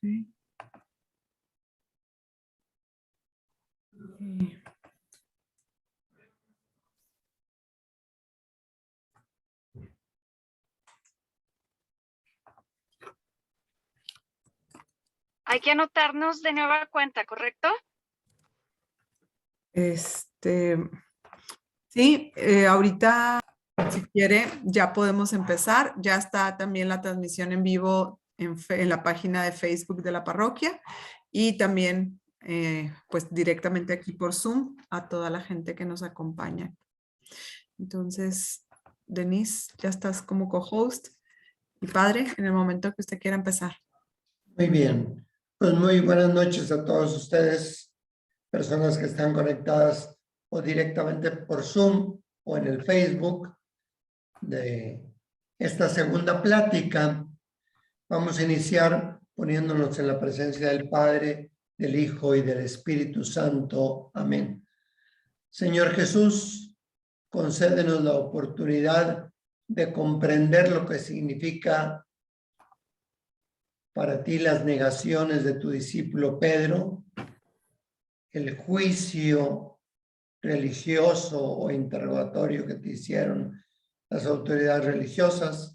Okay. Hay que anotarnos de nueva cuenta, ¿correcto? Sí, ahorita, si quiere, ya podemos empezar. Ya está también la transmisión en vivo en la página de Facebook de la parroquia y también, pues, directamente aquí por Zoom a toda la gente que nos acompaña. Entonces, Denise, ya estás como co-host y padre en el momento que usted quiera empezar. Muy bien, pues muy buenas noches a todos ustedes, personas que están conectadas o directamente por Zoom o en el Facebook de esta segunda plática. Vamos a iniciar poniéndonos en la presencia del Padre, del Hijo y del Espíritu Santo. Amén. Señor Jesús, concédenos la oportunidad de comprender lo que significa para ti las negaciones de tu discípulo Pedro, el juicio religioso o interrogatorio que te hicieron las autoridades religiosas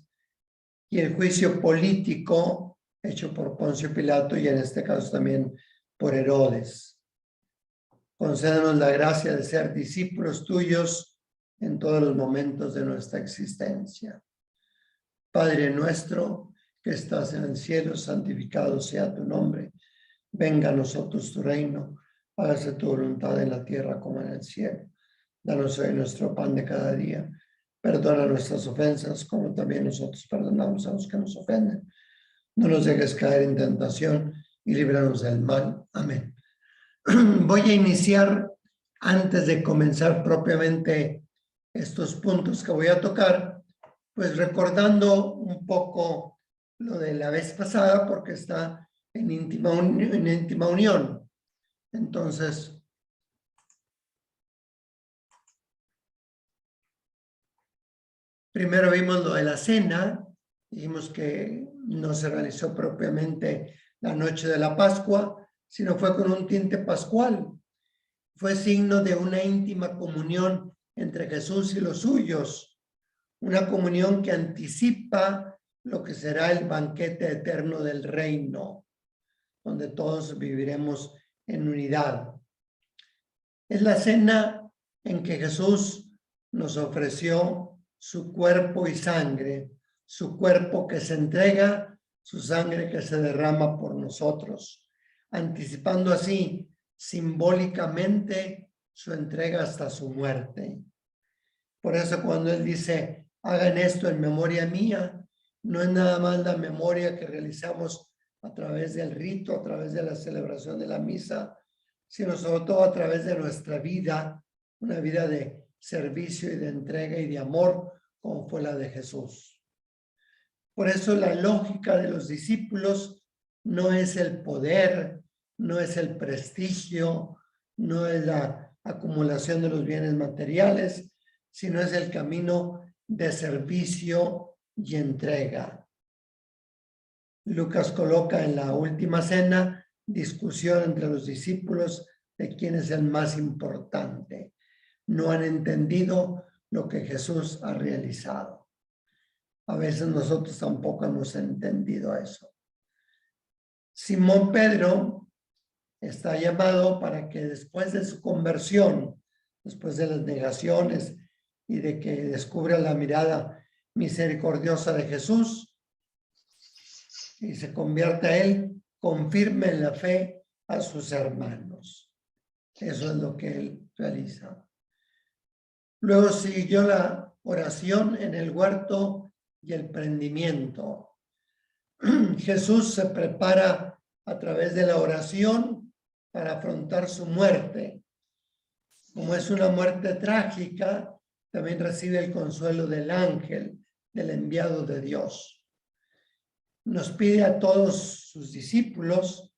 y el juicio político hecho por Poncio Pilato y en este caso también por Herodes. Concédenos la gracia de ser discípulos tuyos en todos los momentos de nuestra existencia. Padre nuestro, que estás en el cielo, santificado sea tu nombre. Venga a nosotros tu reino, hágase tu voluntad en la tierra como en el cielo. Danos hoy nuestro pan de cada día. Perdona nuestras ofensas, como también nosotros perdonamos a los que nos ofenden. No nos dejes caer en tentación y líbranos del mal. Amén. Voy a iniciar, antes de comenzar propiamente estos puntos que voy a tocar, pues recordando un poco lo de la vez pasada, porque está en íntima unión. Entonces, primero vimos lo de la cena, dijimos que no se realizó propiamente la noche de la Pascua, sino fue con un tinte pascual. Fue signo de una íntima comunión entre Jesús y los suyos, una comunión que anticipa lo que será el banquete eterno del reino, donde todos viviremos en unidad. Es la cena en que Jesús nos ofreció su cuerpo y sangre, su cuerpo que se entrega, su sangre que se derrama por nosotros, anticipando así simbólicamente su entrega hasta su muerte. Por eso cuando Él dice, hagan esto en memoria mía, no es nada más la memoria que realizamos a través del rito, a través de la celebración de la misa, sino sobre todo a través de nuestra vida, una vida de servicio y de entrega y de amor, como fue la de Jesús. Por eso la lógica de los discípulos no es el poder, no es el prestigio, no es la acumulación de los bienes materiales, sino es el camino de servicio y entrega. Lucas coloca en la última cena discusión entre los discípulos de quién es el más importante. No han entendido lo que Jesús ha realizado. A veces nosotros tampoco hemos entendido eso. Simón Pedro está llamado para que después de su conversión, después de las negaciones y de que descubra la mirada misericordiosa de Jesús y se convierta a él, confirme en la fe a sus hermanos. Eso es lo que él realiza. Luego siguió la oración en el huerto y el prendimiento. Jesús se prepara a través de la oración para afrontar su muerte. Como es una muerte trágica, también recibe el consuelo del ángel, del enviado de Dios. Nos pide a todos sus discípulos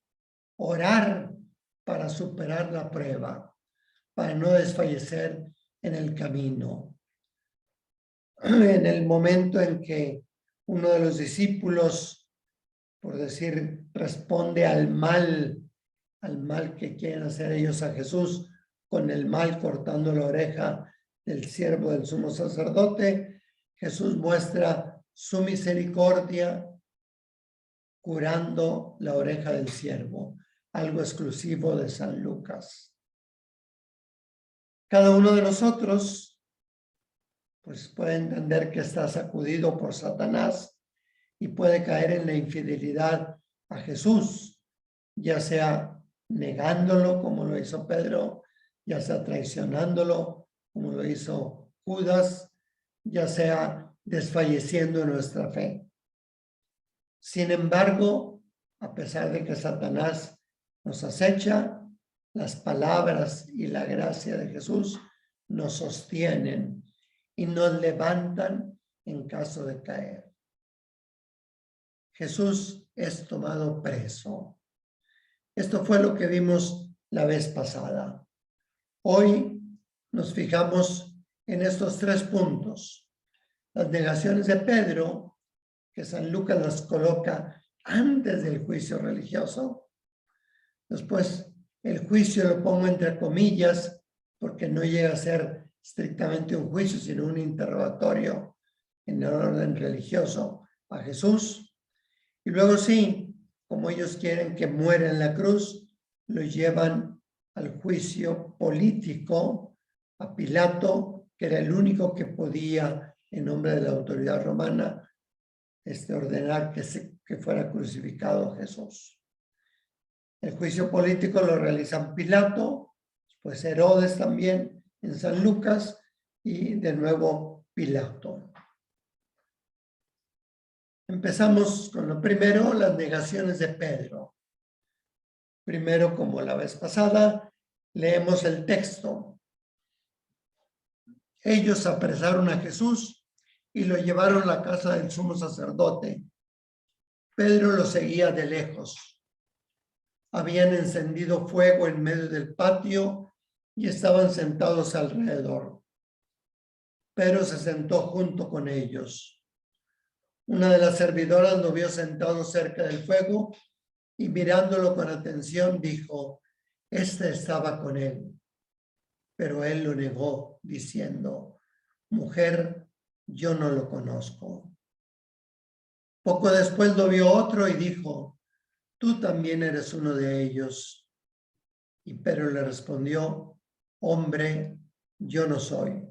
orar para superar la prueba, para no desfallecer en el camino. En el momento en que uno de los discípulos por decir, responde al mal que quieren hacer ellos a Jesús, con el mal cortando la oreja del siervo del sumo sacerdote. Jesús muestra su misericordia curando la oreja del siervo, algo exclusivo de San Lucas. Cada uno de nosotros pues puede entender que está sacudido por Satanás y puede caer en la infidelidad a Jesús, ya sea negándolo como lo hizo Pedro, ya sea traicionándolo como lo hizo Judas, ya sea desfalleciendo en nuestra fe. Sin embargo, a pesar de que Satanás nos acecha, las palabras y la gracia de Jesús nos sostienen y nos levantan en caso de caer. Jesús es tomado preso. Esto fue lo que vimos la vez pasada. Hoy nos fijamos en estos 3 puntos. Las negaciones de Pedro, que San Lucas las coloca antes del juicio religioso. Después, el juicio lo pongo entre comillas porque no llega a ser estrictamente un juicio, sino un interrogatorio en el orden religioso a Jesús. Y luego sí, como ellos quieren que muera en la cruz, lo llevan al juicio político a Pilato, que era el único que podía, en nombre de la autoridad romana, ordenar que fuera crucificado Jesús. El juicio político lo realizan Pilato, pues Herodes también en San Lucas y de nuevo Pilato. Empezamos con lo primero, las negaciones de Pedro. Primero, como la vez pasada, leemos el texto. Ellos apresaron a Jesús y lo llevaron a la casa del sumo sacerdote. Pedro lo seguía de lejos. Habían encendido fuego en medio del patio y estaban sentados alrededor. Pedro se sentó junto con ellos. Una de las servidoras lo vio sentado cerca del fuego y mirándolo con atención dijo, este estaba con él. Pero él lo negó diciendo, mujer, yo no lo conozco. Poco después lo vio otro y dijo, tú también eres uno de ellos. Y Pedro le respondió, hombre, yo no soy.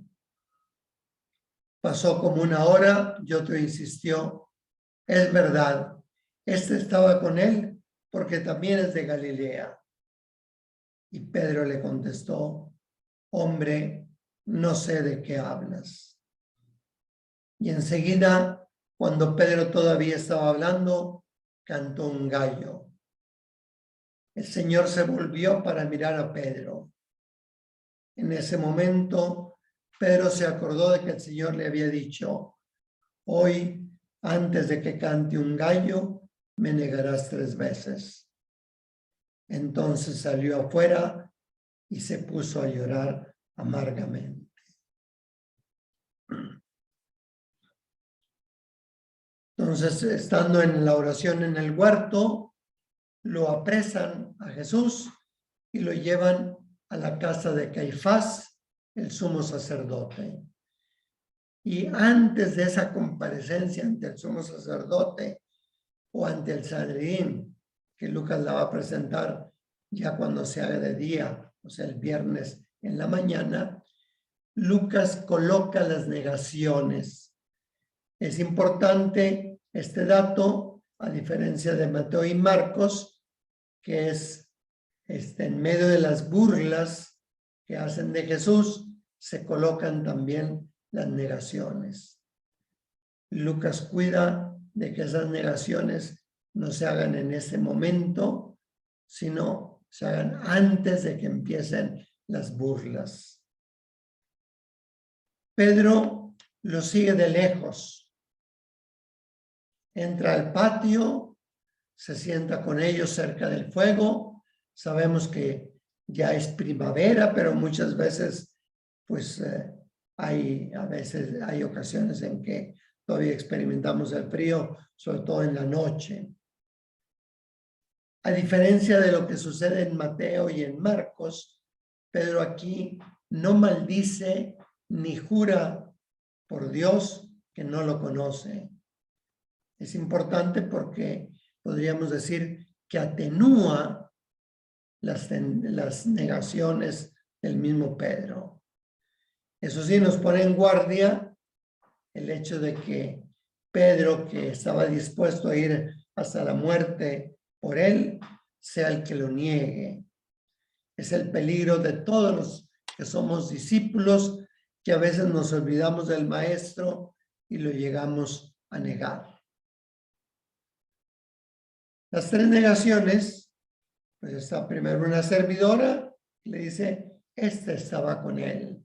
Pasó como 1 hora y otro insistió, es verdad, este estaba con él porque también es de Galilea. Y Pedro le contestó, hombre, no sé de qué hablas. Y enseguida, cuando Pedro todavía estaba hablando, cantó un gallo. El Señor se volvió para mirar a Pedro. En ese momento, Pedro se acordó de que el Señor le había dicho, hoy, antes de que cante un gallo, me negarás 3 veces. Entonces salió afuera y se puso a llorar amargamente. Entonces, estando en la oración en el huerto, lo apresan a Jesús y lo llevan a la casa de Caifás, el sumo sacerdote. Y antes de esa comparecencia ante el sumo sacerdote o ante el Sanedrín, que Lucas la va a presentar ya cuando se haga de día, o sea, el viernes en la mañana, Lucas coloca las negaciones. Es importante este dato, a diferencia de Mateo y Marcos, que es en medio de las burlas que hacen de Jesús, se colocan también las negaciones. Lucas cuida de que esas negaciones no se hagan en ese momento, sino se hagan antes de que empiecen las burlas. Pedro lo sigue de lejos. Entra al patio, se sienta con ellos cerca del fuego. Sabemos que ya es primavera, pero muchas veces, pues, hay ocasiones en que todavía experimentamos el frío, sobre todo en la noche. A diferencia de lo que sucede en Mateo y en Marcos, Pedro aquí no maldice ni jura por Dios que no lo conoce. Es importante porque podríamos decir que atenúa las negaciones del mismo Pedro. Eso sí, nos pone en guardia el hecho de que Pedro, que estaba dispuesto a ir hasta la muerte por él, sea el que lo niegue. Es el peligro de todos los que somos discípulos, que a veces nos olvidamos del maestro y lo llegamos a negar. Las tres negaciones, pues está primero una servidora, le dice, estaba con él.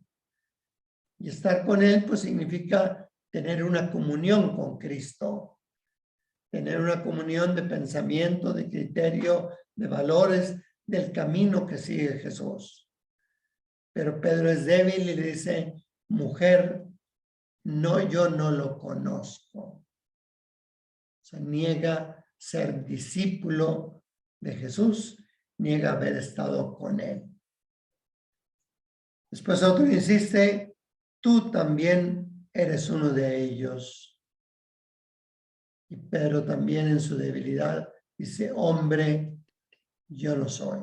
Y estar con él, pues significa tener una comunión con Cristo, tener una comunión de pensamiento, de criterio, de valores, del camino que sigue Jesús. Pero Pedro es débil y le dice, mujer, no, yo no lo conozco. O sea, niega ser discípulo de Jesús, niega haber estado con él. Después otro insiste, tú también eres uno de ellos. Y Pedro también en su debilidad dice, hombre, yo no soy.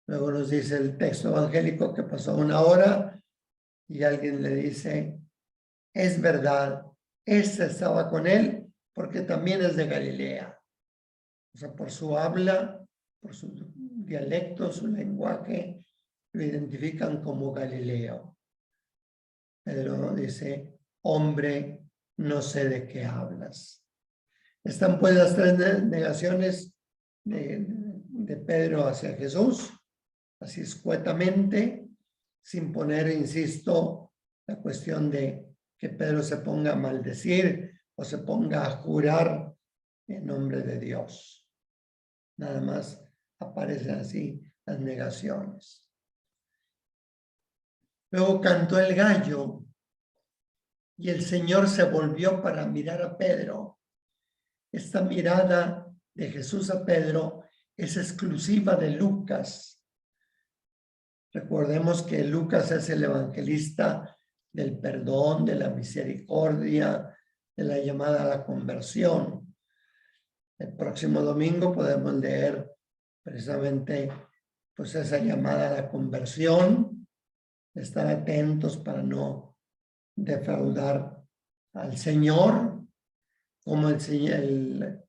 Luego nos dice el texto evangélico que pasó una hora y alguien le dice, es verdad, estaba con él porque también es de Galilea. O sea, por su habla, por su dialecto, su lenguaje, lo identifican como Galileo. Pedro dice, hombre, no sé de qué hablas. Están pues las tres negaciones de Pedro hacia Jesús, así escuetamente, sin poner, insisto, la cuestión de que Pedro se ponga a maldecir o se ponga a jurar en nombre de Dios. Nada más aparecen así las negaciones. Luego cantó el gallo y el Señor se volvió para mirar a Pedro. Esta mirada de Jesús a Pedro es exclusiva de Lucas. Recordemos que Lucas es el evangelista del perdón, de la misericordia, de la llamada a la conversión. El próximo domingo podemos leer precisamente pues esa llamada a la conversión, estar atentos para no defraudar al Señor, como el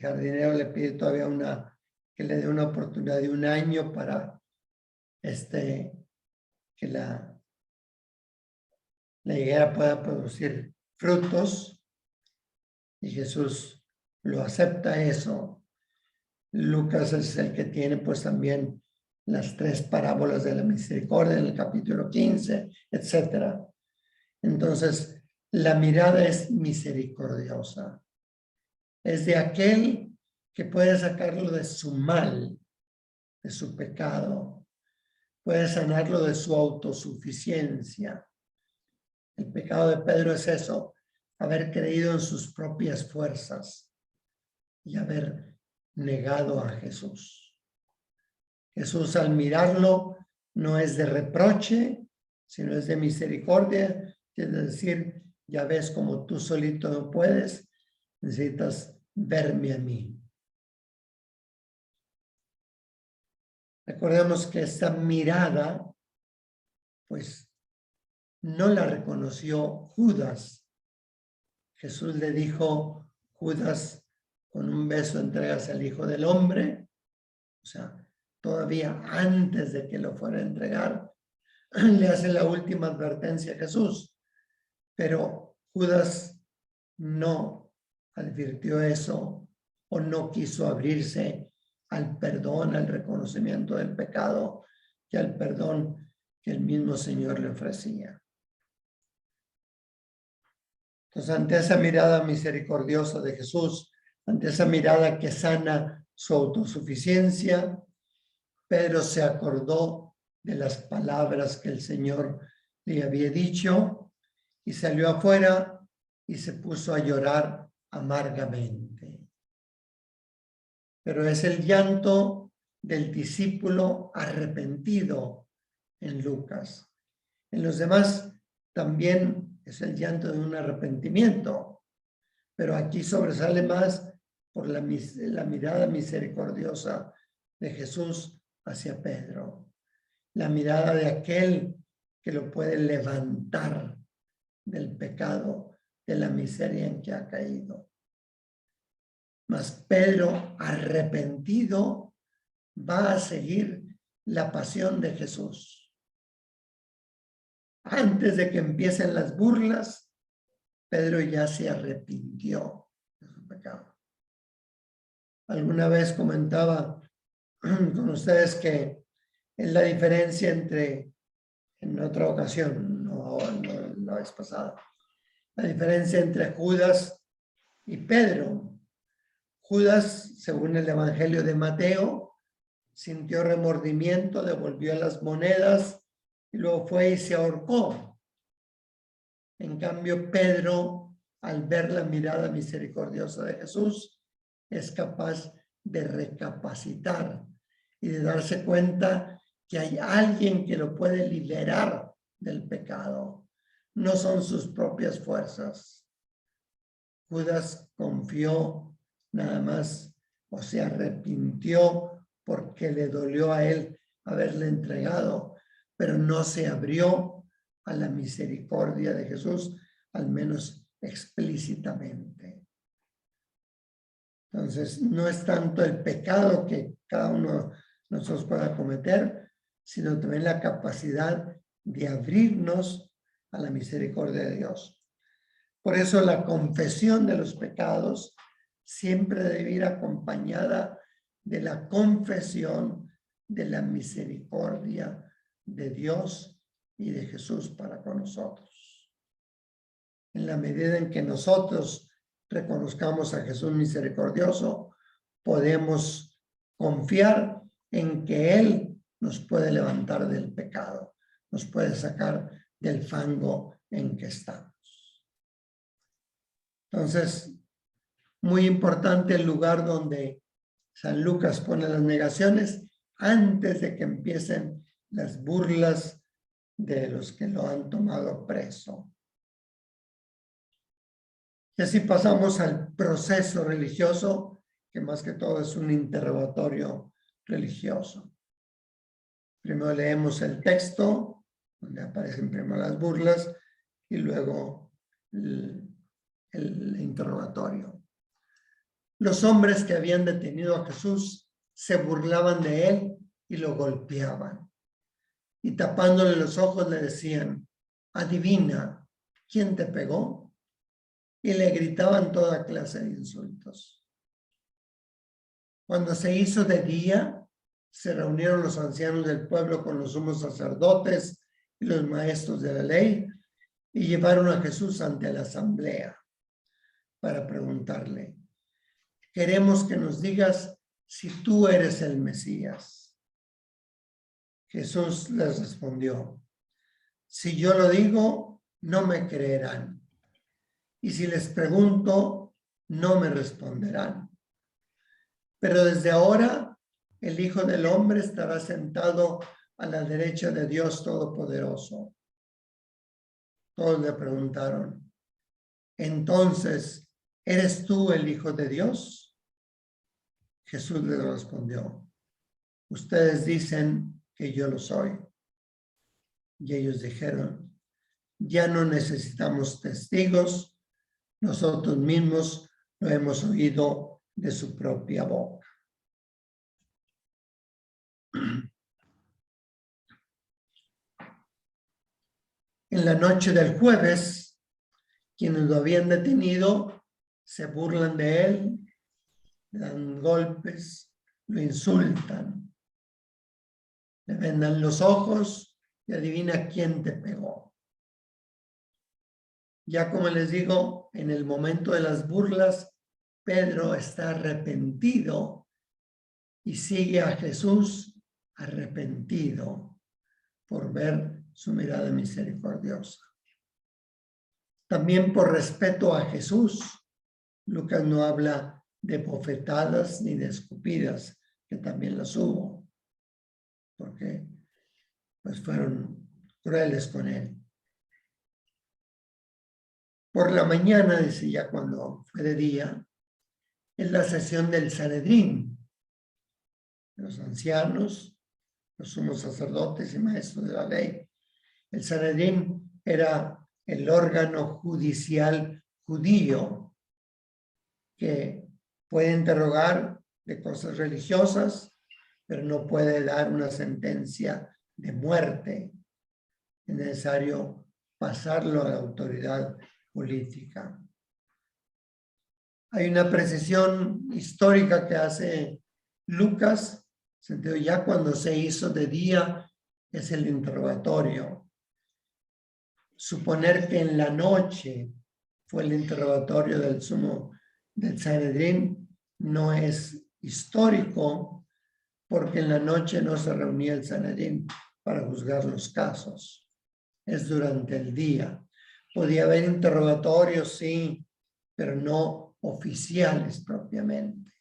jardinero le pide todavía que le dé una oportunidad de 1 año para que la higuera pueda producir frutos, y Jesús lo acepta eso. Lucas es el que tiene pues también las 3 parábolas de la misericordia en el capítulo 15, etcétera. Entonces, la mirada es misericordiosa. Es de aquel que puede sacarlo de su mal, de su pecado. Puede sanarlo de su autosuficiencia. El pecado de Pedro es eso, haber creído en sus propias fuerzas y haber negado a Jesús. Jesús, al mirarlo, no es de reproche, sino es de misericordia. Es decir, ya ves como tú solito no puedes, necesitas verme a mí. Recordemos que esta mirada, pues, no la reconoció Judas. Jesús le dijo, Judas, con un beso entregas al Hijo del Hombre. O sea, todavía antes de que lo fuera a entregar, le hace la última advertencia a Jesús. Pero Judas no advirtió eso o no quiso abrirse al perdón, al reconocimiento del pecado y al perdón que el mismo Señor le ofrecía. Entonces, ante esa mirada misericordiosa de Jesús, ante esa mirada que sana su autosuficiencia, Pedro se acordó de las palabras que el Señor le había dicho y salió afuera y se puso a llorar amargamente. pero es el llanto del discípulo arrepentido en Lucas. En los demás también es el llanto de un arrepentimiento, pero aquí sobresale más por la mirada misericordiosa de Jesús hacia Pedro, la mirada de aquel que lo puede levantar del pecado, de la miseria en que ha caído. Mas Pedro, arrepentido, va a seguir la pasión de Jesús. Antes de que empiecen las burlas, Pedro ya se arrepintió de su pecado. Alguna vez comentaba con ustedes que es la diferencia entre, en otra ocasión, no la vez pasada, la diferencia entre Judas y Pedro. Judas, según el Evangelio de Mateo, sintió remordimiento, devolvió las monedas y luego fue y se ahorcó. En cambio, Pedro, al ver la mirada misericordiosa de Jesús, es capaz de recapacitar y de darse cuenta que hay alguien que lo puede liberar del pecado. No son sus propias fuerzas. Judas confió nada más, o se arrepintió porque le dolió a él haberle entregado, pero no se abrió a la misericordia de Jesús, al menos explícitamente. Entonces, no es tanto el pecado que cada uno de nosotros pueda cometer, sino también la capacidad de abrirnos a la misericordia de Dios. Por eso la confesión de los pecados siempre debe ir acompañada de la confesión de la misericordia de Dios y de Jesús para con nosotros. En la medida en que nosotros reconozcamos a Jesús misericordioso, podemos confiar en que Él nos puede levantar del pecado, nos puede sacar del fango en que estamos. Entonces, muy importante el lugar donde San Lucas pone las negaciones antes de que empiecen las burlas de los que lo han tomado preso. Y así pasamos al proceso religioso, que más que todo es un interrogatorio religioso. Primero leemos el texto, donde aparecen primero las burlas, y luego el interrogatorio. Los hombres que habían detenido a Jesús se burlaban de él y lo golpeaban. Y tapándole los ojos le decían, adivina, ¿quién te pegó? Y le gritaban toda clase de insultos. Cuando se hizo de día, se reunieron los ancianos del pueblo con los sumos sacerdotes y los maestros de la ley y llevaron a Jesús ante la asamblea para preguntarle, queremos que nos digas si tú eres el Mesías. Jesús les respondió, si yo lo digo, no me creerán. Y si les pregunto, no me responderán. Pero desde ahora, el Hijo del Hombre estará sentado a la derecha de Dios Todopoderoso. Todos le preguntaron, entonces, ¿eres tú el Hijo de Dios? Jesús les respondió, ustedes dicen que yo lo soy. Y ellos dijeron, ya no necesitamos testigos, nosotros mismos lo hemos oído de su propia boca. En la noche del jueves, quienes lo habían detenido se burlan de él, le dan golpes, lo insultan, le vendan los ojos y adivina quién te pegó. Ya como les digo, en el momento de las burlas, Pedro está arrepentido y sigue a Jesús arrepentido por ver su mirada misericordiosa. También por respeto a Jesús, Lucas no habla de bofetadas ni de escupidas, que también las hubo, porque pues fueron crueles con él. Por la mañana, dice, ya cuando fue de día, en la sesión del Sanedrín, los ancianos, los sumos sacerdotes y maestros de la ley. El Sanedrín era el órgano judicial judío que puede interrogar de cosas religiosas, pero no puede dar una sentencia de muerte. Es necesario pasarlo a la autoridad política. Hay una precisión histórica que hace Lucas, sentido ya cuando se hizo de día es el interrogatorio. Suponer que en la noche fue el interrogatorio del Sanedrín no es histórico, porque en la noche no se reunía el Sanedrín para juzgar los casos. Es durante el día. Podía haber interrogatorios, sí, pero no oficiales propiamente.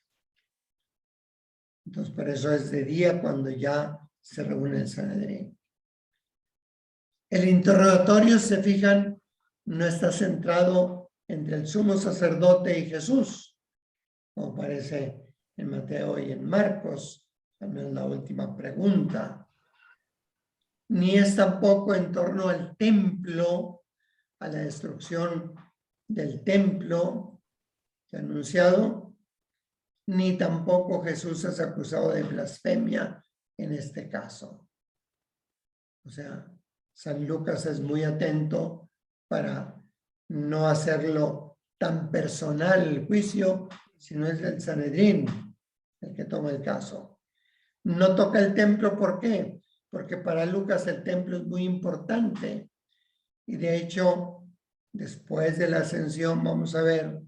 Entonces, por eso es de día cuando ya se reúne el Sanedrín. El interrogatorio, se fijan, no está centrado entre el sumo sacerdote y Jesús, como parece en Mateo y en Marcos, también la última pregunta. Ni es tampoco en torno al templo, a la destrucción del templo que ha anunciado, ni tampoco Jesús es acusado de blasfemia en este caso. O sea, San Lucas es muy atento para no hacerlo tan personal el juicio, sino es el Sanedrín el que toma el caso. No toca el templo, ¿por qué? Porque para Lucas el templo es muy importante. Y de hecho, después de la ascensión, vamos a ver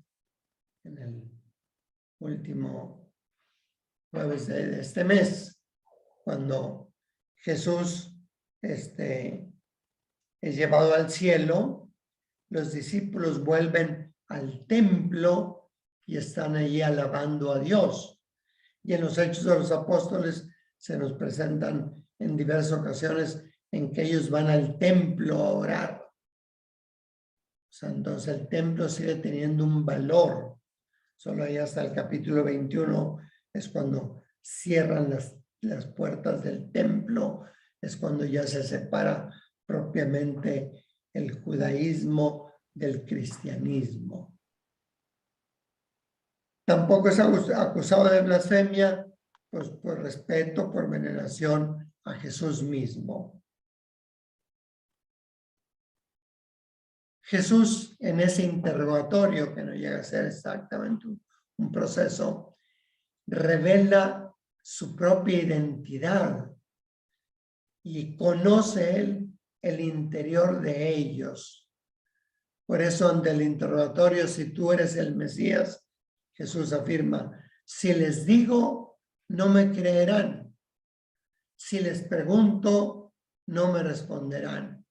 en el último jueves de este mes, cuando Jesús es llevado al cielo, los discípulos vuelven al templo y están allí alabando a Dios. Y en los Hechos de los Apóstoles se nos presentan en diversas ocasiones en que ellos van al templo a orar. O sea, entonces el templo sigue teniendo un valor. Solo ahí hasta el capítulo 21 es cuando cierran las puertas del templo, es cuando ya se separa propiamente el judaísmo del cristianismo. Tampoco es acusado de blasfemia, pues por respeto, por veneración a Jesús mismo. Jesús, en ese interrogatorio, que no llega a ser exactamente un proceso, revela su propia identidad y conoce él el interior de ellos. Por eso, ante el interrogatorio, si tú eres el Mesías, Jesús afirma, si les digo, no me creerán. Si les pregunto, no me responderán.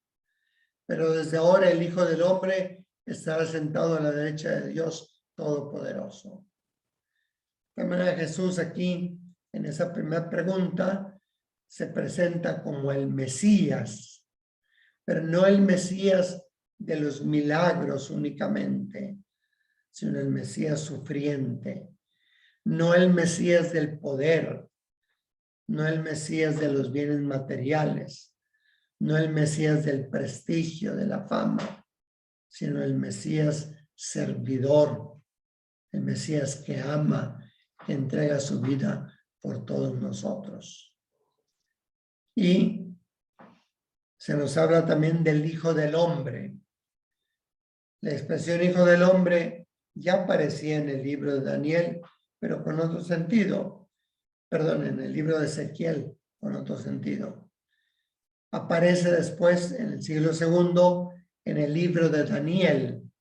Pero desde ahora el Hijo del Hombre estará sentado a la derecha de Dios Todopoderoso. De manera, Jesús aquí, en esa primera pregunta, se presenta como el Mesías, pero no el Mesías de los milagros únicamente, sino el Mesías sufriente, no el Mesías del poder, no el Mesías de los bienes materiales, no el Mesías del prestigio, de la fama, sino el Mesías servidor, el Mesías que ama, que entrega su vida por todos nosotros. Y se nos habla también del Hijo del Hombre. La expresión Hijo del Hombre ya aparecía en el libro de Daniel, pero con otro sentido. Perdón, en el libro de Ezequiel, con otro sentido. Aparece después, en el siglo II, en el libro de Daniel.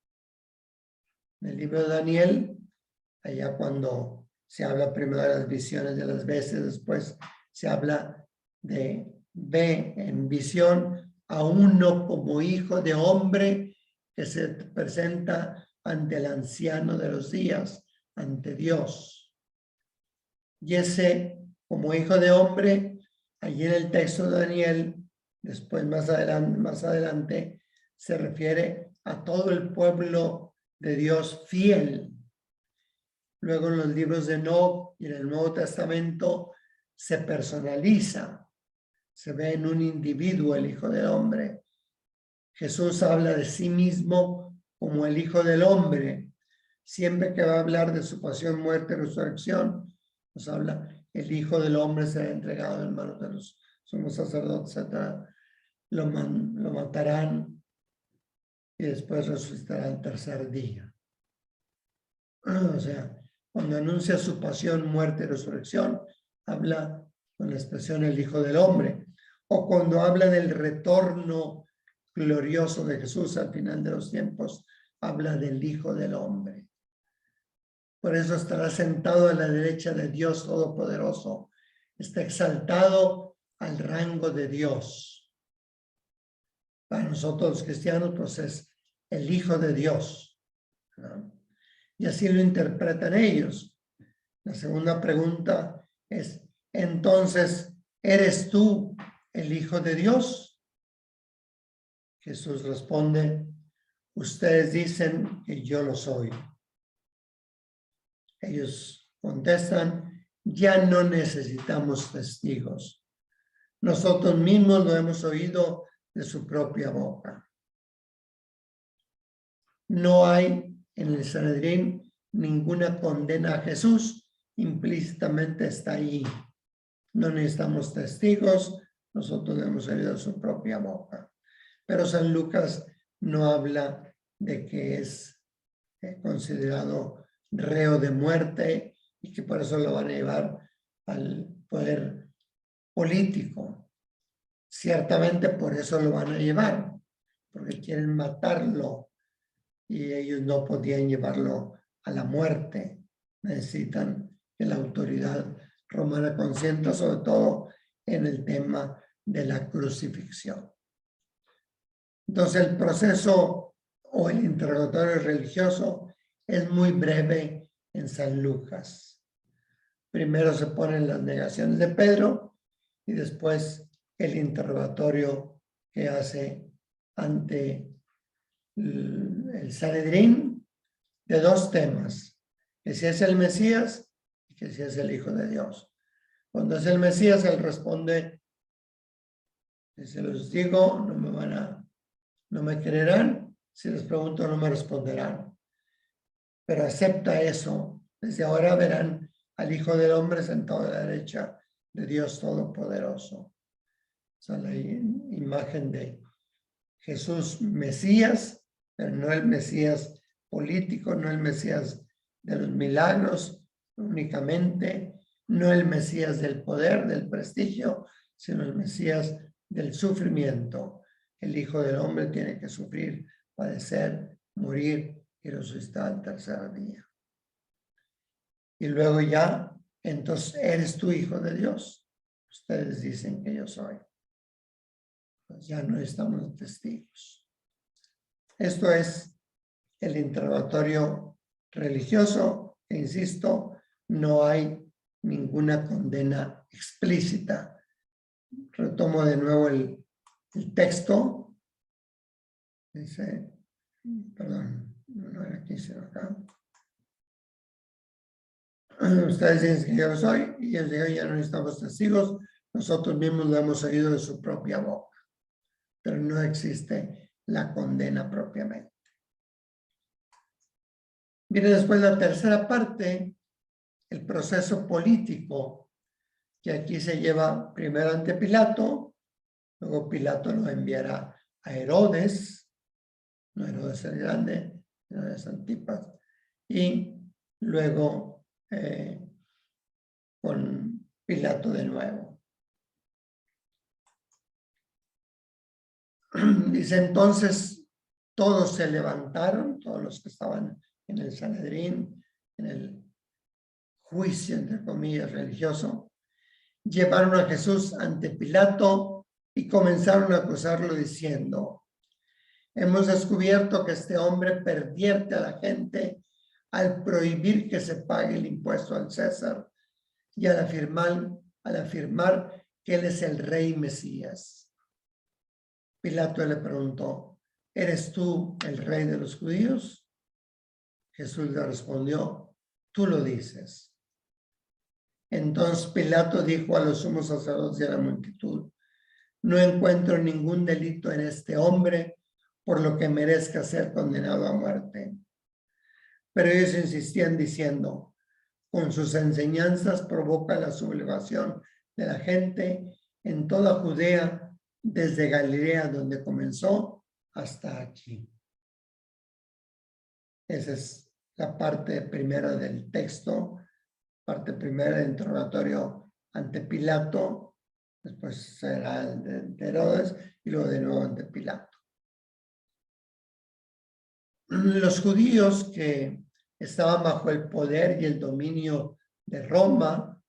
En el libro de Daniel, allá cuando se habla primero de las visiones de las bestias, después se habla de ve en visión a uno como hijo de hombre que se presenta ante el anciano de los días, ante Dios. Y ese, como hijo de hombre, allí en el texto de Daniel, después más adelante, se refiere a todo el pueblo de Dios fiel. Luego en los libros de Enoc y en el Nuevo Testamento se personaliza, se ve en un individuo el Hijo del Hombre. Jesús habla de sí mismo como el Hijo del Hombre. Siempre que va a hablar de su pasión, muerte y resurrección, nos habla, el Hijo del Hombre será entregado en manos de los sumos sacerdotes, etc. Lo matarán y después resucitará el tercer día. O sea, cuando anuncia su pasión, muerte y resurrección, habla con la expresión el Hijo del Hombre. O cuando habla del retorno glorioso de Jesús al final de los tiempos, habla del Hijo del Hombre. Por eso estará sentado a la derecha de Dios Todopoderoso. Está exaltado al rango de Dios. Para nosotros los cristianos, pues es el Hijo de Dios, ¿no? Y así lo interpretan ellos. La segunda pregunta es, entonces, ¿eres tú el Hijo de Dios? Jesús responde, ustedes dicen que yo lo soy. Ellos contestan, ya no necesitamos testigos. Nosotros mismos lo hemos oído de su propia boca. No hay en el Sanedrín ninguna condena a Jesús, implícitamente está ahí. No necesitamos testigos, nosotros lo hemos oído de su propia boca. Pero San Lucas no habla de que es considerado reo de muerte y que por eso lo van a llevar al poder político. Ciertamente por eso lo van a llevar, porque quieren matarlo y ellos no podían llevarlo a la muerte. Necesitan que la autoridad romana consienta, sobre todo en el tema de la crucifixión. Entonces el proceso o el interrogatorio religioso es muy breve en San Lucas. Primero se ponen las negaciones de Pedro y después el interrogatorio que hace ante el Sanedrín de dos temas, que si es el Mesías y que si es el Hijo de Dios. Cuando es el Mesías, él responde, si se los digo, no me creerán, si les pregunto no me responderán. Pero acepta eso. Desde ahora verán al Hijo del Hombre sentado a la derecha de Dios Todopoderoso. O sea, la imagen de Jesús Mesías, pero no el Mesías político, no el Mesías de los milagros únicamente, no el Mesías del poder, del prestigio, sino el Mesías del sufrimiento. El Hijo del Hombre tiene que sufrir, padecer, morir y resucitar al tercer día. Y luego ya, entonces, ¿eres tú Hijo de Dios? Ustedes dicen que yo soy. Pues ya no estamos testigos. Esto es el interrogatorio religioso, e insisto, no hay ninguna condena explícita. Retomo de nuevo el texto. Dice, perdón, no era aquí, sino acá. Ustedes dicen que yo soy, y ellos digo, ya no necesitamos testigos, nosotros mismos lo hemos oído de su propia boca, pero no existe la condena propiamente. Viene después la tercera parte, el proceso político, que aquí se lleva primero ante Pilato, luego Pilato lo enviará a Herodes, no Herodes el Grande, Herodes Antipas, y luego con Pilato de nuevo. Dice entonces, todos se levantaron, todos los que estaban en el Sanedrín, en el juicio, entre comillas, religioso, llevaron a Jesús ante Pilato y comenzaron a acusarlo diciendo, hemos descubierto que este hombre pervierte a la gente al prohibir que se pague el impuesto al César y al afirmar que él es el rey Mesías. Pilato le preguntó, ¿eres tú el rey de los judíos? Jesús le respondió, tú lo dices. Entonces Pilato dijo a los sumos sacerdotes y a la multitud, no encuentro ningún delito en este hombre por lo que merezca ser condenado a muerte. Pero ellos insistían diciendo, con sus enseñanzas provoca la sublevación de la gente en toda Judea, desde Galilea donde comenzó hasta aquí. Esa es la parte primera del texto, parte primera del interrogatorio ante Pilato, después será el de Herodes y luego de nuevo ante Pilato. Los judíos que estaban bajo el poder y el dominio de Roma,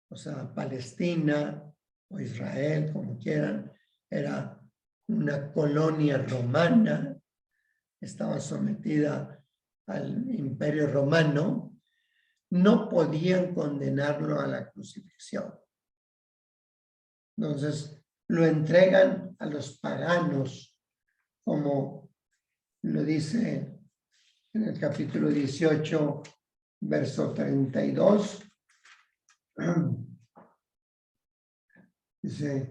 o sea, Palestina o Israel, como quieran, era una colonia romana, estaba sometida al imperio romano, no podían condenarlo a la crucifixión. Entonces, lo entregan a los paganos, como lo dice en el capítulo 18, verso 32. Dice,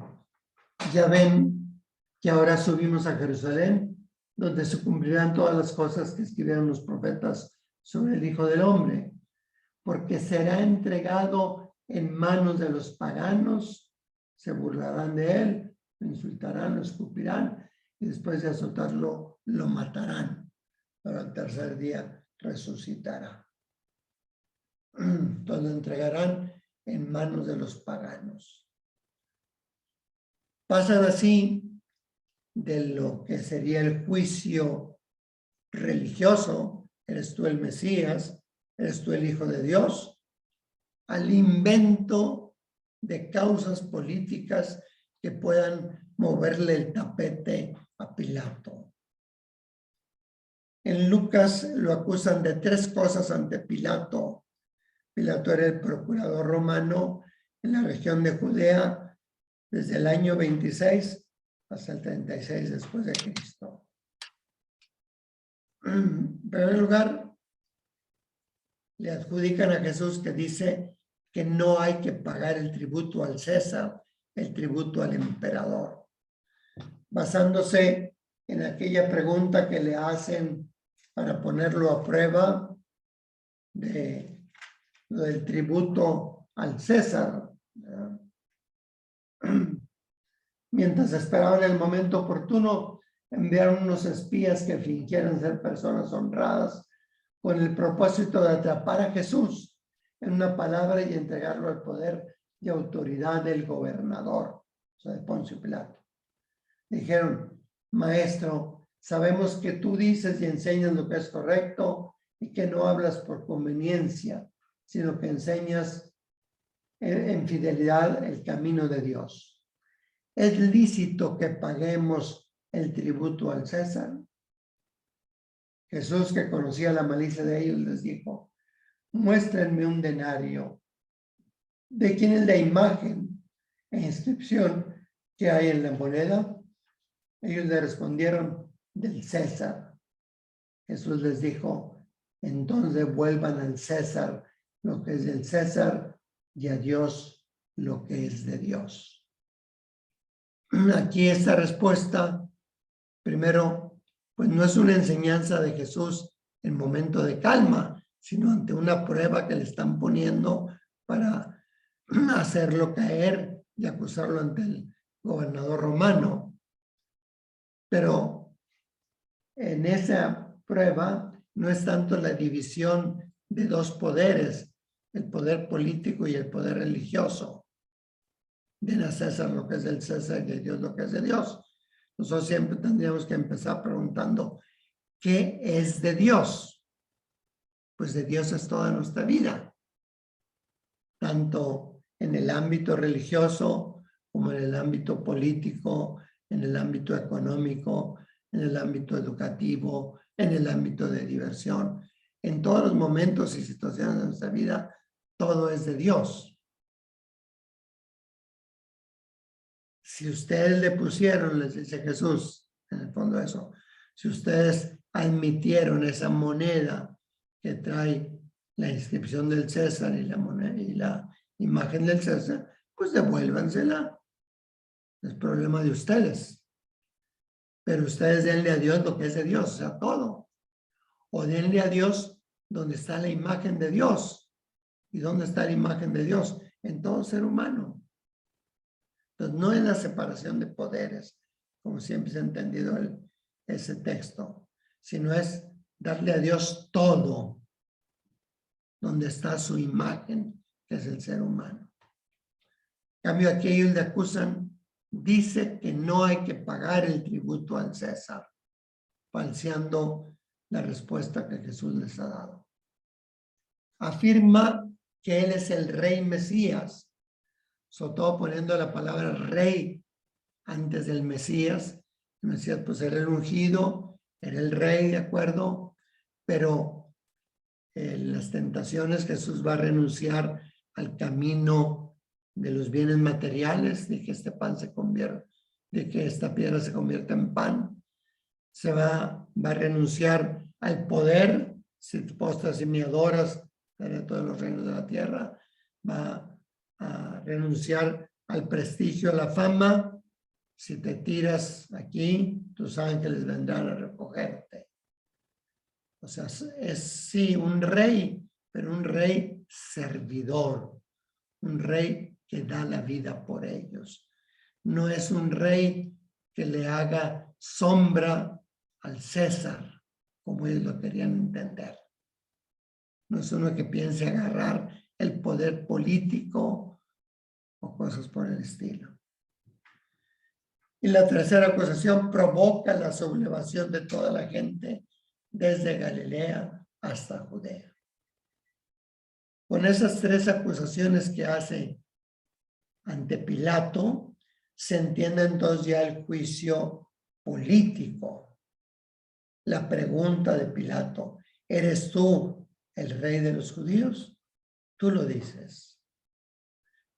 ya ven que ahora subimos a Jerusalén, donde se cumplirán todas las cosas que escribieron los profetas sobre el Hijo del Hombre, porque será entregado en manos de los paganos, se burlarán de él, lo insultarán, lo escupirán, y después de azotarlo, lo matarán. Pero al tercer día resucitará. Entonces lo entregarán en manos de los paganos. Pasan así de lo que sería el juicio religioso, eres tú el Mesías, eres tú el Hijo de Dios, al invento de causas políticas que puedan moverle el tapete a Pilato. En Lucas lo acusan de 3 cosas ante Pilato. Pilato era el procurador romano en la región de Judea desde el año 26 hasta el 36 después de Cristo. En primer lugar, le adjudican a Jesús que dice que no hay que pagar el tributo al César, el tributo al emperador, basándose en aquella pregunta que le hacen para ponerlo a prueba de lo del tributo al César. Mientras esperaban el momento oportuno, enviaron unos espías que fingieran ser personas honradas con el propósito de atrapar a Jesús en una palabra y entregarlo al poder y autoridad del gobernador, o sea, de Poncio Pilato. Dijeron, maestro, sabemos que tú dices y enseñas lo que es correcto y que no hablas por conveniencia, sino que enseñas en fidelidad el camino de Dios. ¿Es lícito que paguemos el tributo al César? Jesús, que conocía la malicia de ellos, les dijo, muéstrenme un denario. ¿De quién es la imagen e inscripción que hay en la moneda? Ellos le respondieron, del César. Jesús les dijo, entonces vuelvan al César lo que es del César y a Dios lo que es de Dios. Aquí esta respuesta, primero, pues no es una enseñanza de Jesús en momento de calma, sino ante una prueba que le están poniendo para hacerlo caer y acusarlo ante el gobernador romano. Pero en esa prueba no es tanto la división de 2 poderes, el poder político y el poder religioso. Den a César lo que es del César y a Dios lo que es de Dios. Nosotros siempre tendríamos que empezar preguntando, ¿qué es de Dios? Pues de Dios es toda nuestra vida, tanto en el ámbito religioso como en el ámbito político, en el ámbito económico, en el ámbito educativo, en el ámbito de diversión. En todos los momentos y situaciones de nuestra vida, todo es de Dios. Si ustedes le pusieron, les dice Jesús, en el fondo eso, si ustedes admitieron esa moneda que trae la inscripción del César y la moneda y la imagen del César, pues devuélvansela. Es problema de ustedes. Pero ustedes denle a Dios lo que es de Dios, o sea, todo. O denle a Dios donde está la imagen de Dios. ¿Y dónde está la imagen de Dios? En todo ser humano. Entonces, no es la separación de poderes, como siempre se ha entendido ese texto, sino es darle a Dios todo, donde está su imagen, que es el ser humano. En cambio, aquí ellos le acusan, dice que no hay que pagar el tributo al César, falseando la respuesta que Jesús les ha dado. Afirma que él es el rey Mesías, sobre todo poniendo la palabra rey antes del Mesías. El Mesías pues era el ungido, era el rey, ¿de acuerdo? Pero las tentaciones, Jesús va a renunciar al camino de los bienes materiales, de que este pan se convierta, de que esta piedra se convierta en pan. Va a renunciar al poder, si te postras y me adoras, daré todos los reinos de la tierra. Va a renunciar al prestigio, a la fama. Si te tiras aquí, tus ángeles vendrán a recogerte. O sea, es sí un rey, pero un rey servidor, un rey que da la vida por ellos. No es un rey que le haga sombra al César, como ellos lo querían entender. No es uno que piense agarrar el poder político o cosas por el estilo. Y la tercera acusación provoca la sublevación de toda la gente desde Galilea hasta Judea. Con esas tres acusaciones que hace ante Pilato, se entiende entonces ya el juicio político. La pregunta de Pilato, ¿eres tú el rey de los judíos? Tú lo dices.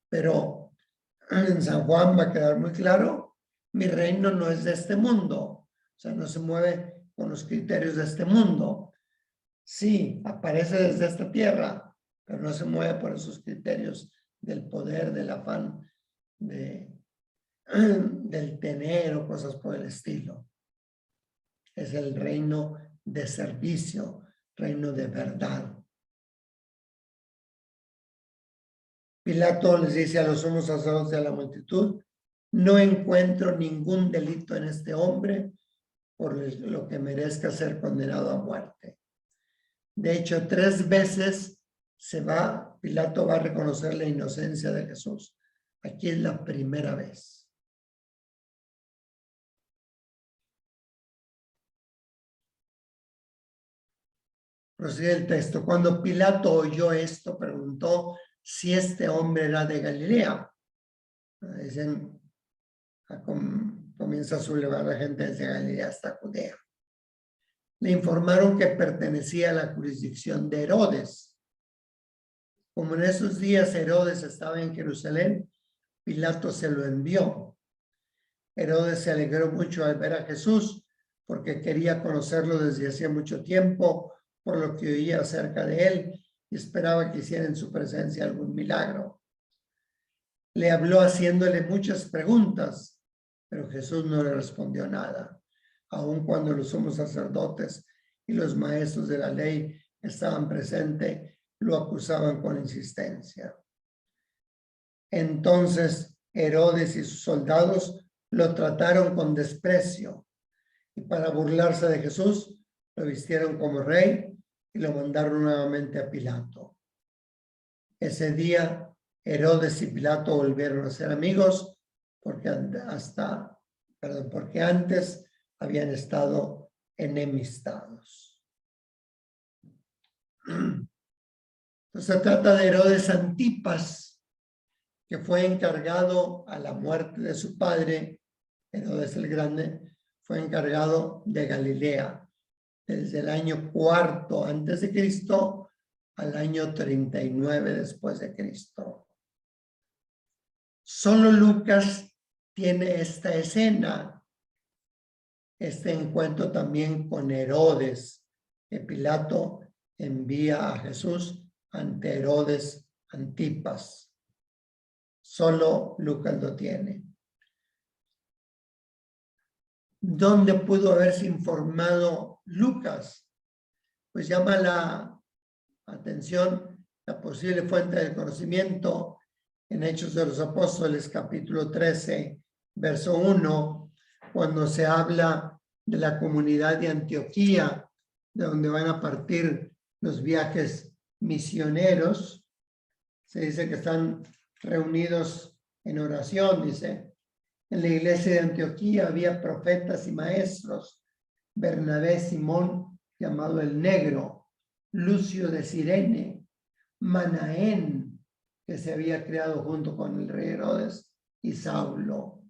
Pero en San Juan va a quedar muy claro, mi reino no es de este mundo. O sea, no se mueve con los criterios de este mundo. Sí, aparece desde esta tierra, pero no se mueve por esos criterios del poder, del afán, del tener o cosas por el estilo. Es el reino de servicio, reino de verdad. Pilato les dice a los sumos sacerdotes de a la multitud, no encuentro ningún delito en este hombre por lo que merezca ser condenado a muerte. De hecho, 3 veces Pilato va a reconocer la inocencia de Jesús. Aquí es la primera vez. Prosigue el texto. Cuando Pilato oyó esto, preguntó si este hombre era de Galilea. Dicen, comienza a sublevar a la gente desde Galilea hasta Judea. Le informaron que pertenecía a la jurisdicción de Herodes. Como en esos días Herodes estaba en Jerusalén, Pilato se lo envió. Herodes se alegró mucho al ver a Jesús porque quería conocerlo desde hacía mucho tiempo, por lo que oía acerca de él y esperaba que hiciera en su presencia algún milagro. Le habló haciéndole muchas preguntas, pero Jesús no le respondió nada, aun cuando los sumos sacerdotes y los maestros de la ley estaban presentes, lo acusaban con insistencia. Entonces Herodes y sus soldados lo trataron con desprecio y para burlarse de Jesús lo vistieron como rey y lo mandaron nuevamente a Pilato. Ese día Herodes y Pilato volvieron a ser amigos porque antes habían estado enemistados. Entonces se trata de Herodes Antipas, que fue encargado a la muerte de su padre, Herodes el Grande, fue encargado de Galilea. desde el año 4 antes de Cristo al año 39 después de Cristo. Solo Lucas tiene esta escena, este encuentro también con Herodes, que Pilato envía a Jesús ante Herodes Antipas. Solo Lucas lo tiene. ¿Dónde pudo haberse informado Lucas? Pues llama la atención la posible fuente del conocimiento en Hechos de los Apóstoles, capítulo 13, verso 1, cuando se habla de la comunidad de Antioquía, de donde van a partir los viajes misioneros. Se dice que están reunidos en oración, dice. En la iglesia de Antioquía había profetas y maestros: Bernabé, Simón, llamado el Negro, Lucio de Cirene, Manaén, que se había creado junto con el rey Herodes, y Saulo.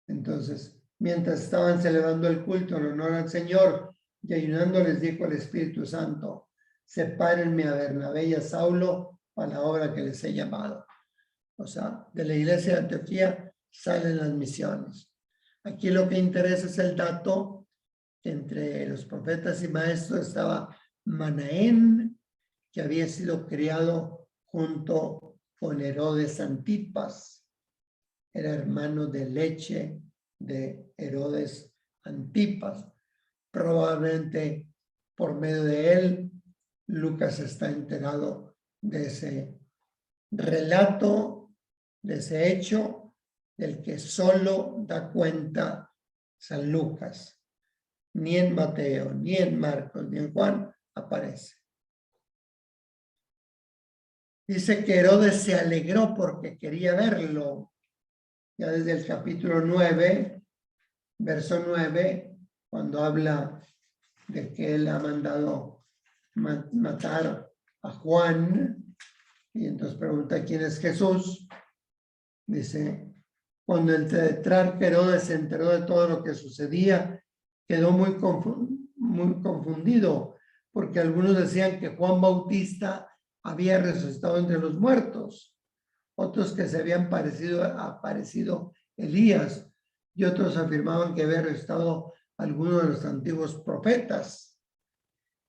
Entonces, mientras estaban celebrando el culto en honor al Señor y ayunando, les dijo el Espíritu Santo: sepárenme a Bernabé y a Saulo para la obra que les he llamado. O sea, de la iglesia de Antioquía salen las misiones. Aquí lo que interesa es el dato que entre los profetas y maestros estaba Manaén, que había sido criado junto con Herodes Antipas. Era hermano de leche de Herodes Antipas. Probablemente por medio de él, Lucas está enterado de ese relato, de ese hecho, del que solo da cuenta San Lucas. Ni en Mateo, ni en Marcos, ni en Juan aparece. Dice que Herodes se alegró porque quería verlo. Ya desde el capítulo 9, verso 9, cuando habla de que él ha mandado matar a Juan, y entonces pregunta quién es Jesús. Dice, cuando el tetrarca Herodes se enteró de todo lo que sucedía, quedó muy confundido, porque algunos decían que Juan Bautista había resucitado entre los muertos, otros que se habían aparecido Elías, y otros afirmaban que había resucitado alguno de los antiguos profetas.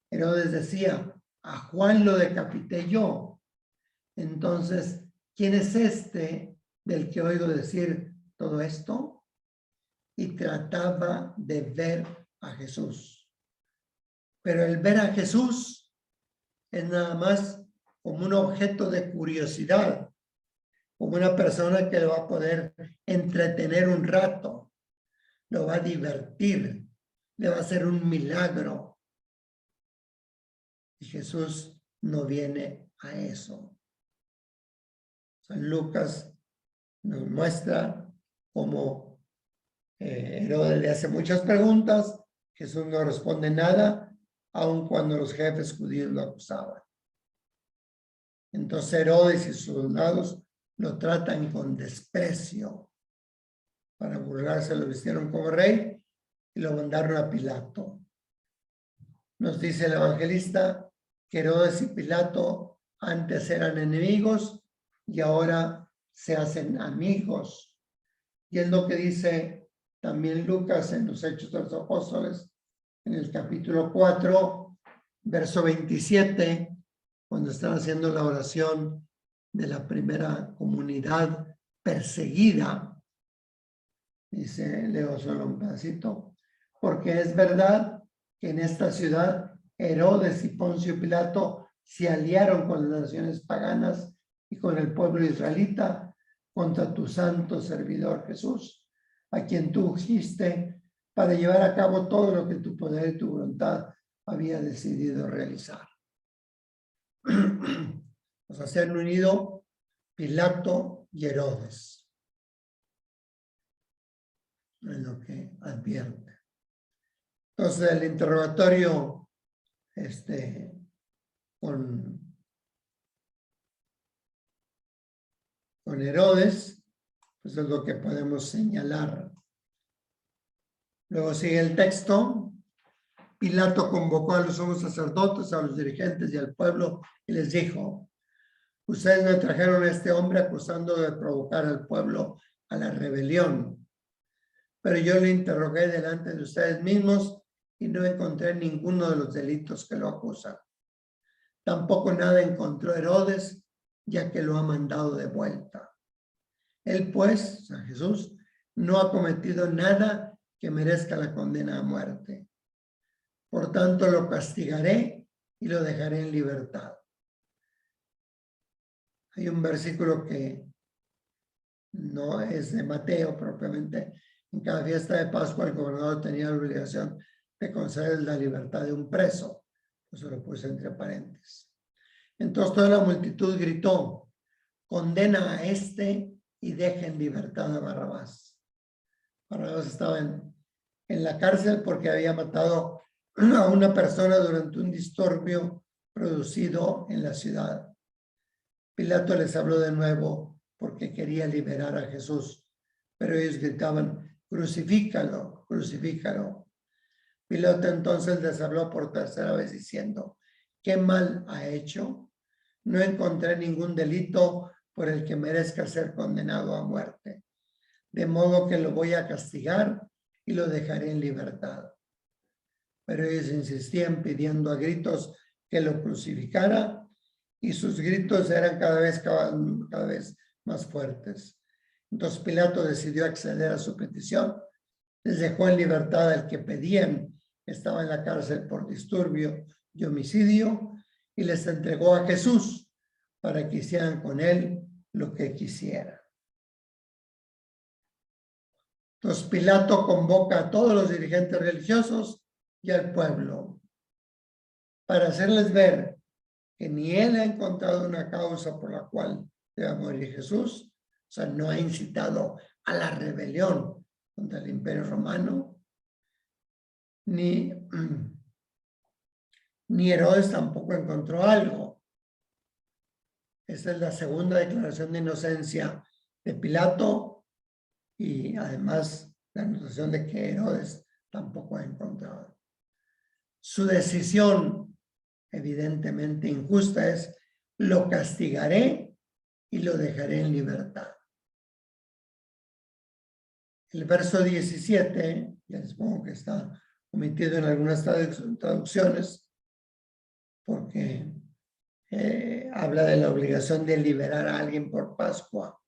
Herodes decía, a Juan lo decapité yo. Entonces, ¿quién es este del que oigo decir todo esto? Y trataba de ver a Jesús. Pero el ver a Jesús es nada más como un objeto de curiosidad, como una persona que lo va a poder entretener un rato, lo va a divertir, le va a hacer un milagro. Y Jesús no viene a eso. San Lucas nos muestra cómo Herodes le hace muchas preguntas, Jesús no responde nada, aun cuando los jefes judíos lo acusaban. Entonces Herodes y sus soldados lo tratan con desprecio. Para burlarse lo vistieron como rey y lo mandaron a Pilato. Nos dice el evangelista que Herodes y Pilato antes eran enemigos y ahora se hacen amigos. Y es lo que dice también Lucas en los Hechos de los Apóstoles, en el capítulo 4, verso 27, cuando están haciendo la oración de la primera comunidad perseguida. Dice, leo solo un pedacito, porque es verdad que en esta ciudad Herodes y Poncio Pilato se aliaron con las naciones paganas y con el pueblo israelita contra tu santo servidor Jesús, a quien tú ungiste para llevar a cabo todo lo que tu poder y tu voluntad había decidido realizar. O sea, se han unido Pilato y Herodes. Es lo que advierte. Entonces, el interrogatorio con Herodes, pues es lo que podemos señalar. Luego sigue el texto, Pilato convocó a los sumos sacerdotes, a los dirigentes y al pueblo y les dijo: ustedes me trajeron a este hombre acusando de provocar al pueblo a la rebelión. Pero yo le interrogué delante de ustedes mismos y no encontré ninguno de los delitos que lo acusan. Tampoco nada encontró Herodes, ya que lo ha mandado de vuelta. Él pues, San Jesús, no ha cometido nada que merezca la condena a muerte. Por tanto, lo castigaré y lo dejaré en libertad. Hay un versículo que no es de Mateo propiamente. En cada fiesta de Pascua el gobernador tenía la obligación de conceder la libertad de un preso. Eso lo puse entre paréntesis. Entonces toda la multitud gritó: condena a este y deja en libertad a Barrabás. Barrabás estaba en la cárcel porque había matado a una persona durante un disturbio producido en la ciudad. Pilato les habló de nuevo porque quería liberar a Jesús, pero ellos gritaban: crucifícalo, crucifícalo. Pilato entonces les habló por tercera vez diciendo: ¿qué mal ha hecho? No encontré ningún delito por el que merezca ser condenado a muerte. De modo que lo voy a castigar y lo dejaré en libertad. Pero ellos insistían pidiendo a gritos que lo crucificara, y sus gritos eran cada vez más fuertes. Entonces Pilato decidió acceder a su petición. Les dejó en libertad al que pedían, que estaba en la cárcel por disturbio y homicidio, y les entregó a Jesús para que hicieran con él lo que quisiera. Entonces Pilato convoca a todos los dirigentes religiosos y al pueblo para hacerles ver que ni él ha encontrado una causa por la cual deba morir Jesús, o sea, no ha incitado a la rebelión contra el Imperio Romano, ni Herodes tampoco encontró algo. Esa es la segunda declaración de inocencia de Pilato, y además la anotación de que Herodes tampoco ha encontrado. Su decisión, evidentemente injusta, es: lo castigaré y lo dejaré en libertad. El verso 17, ya supongo que está omitido en algunas traducciones, porque habla de la obligación de liberar a alguien por Pascua.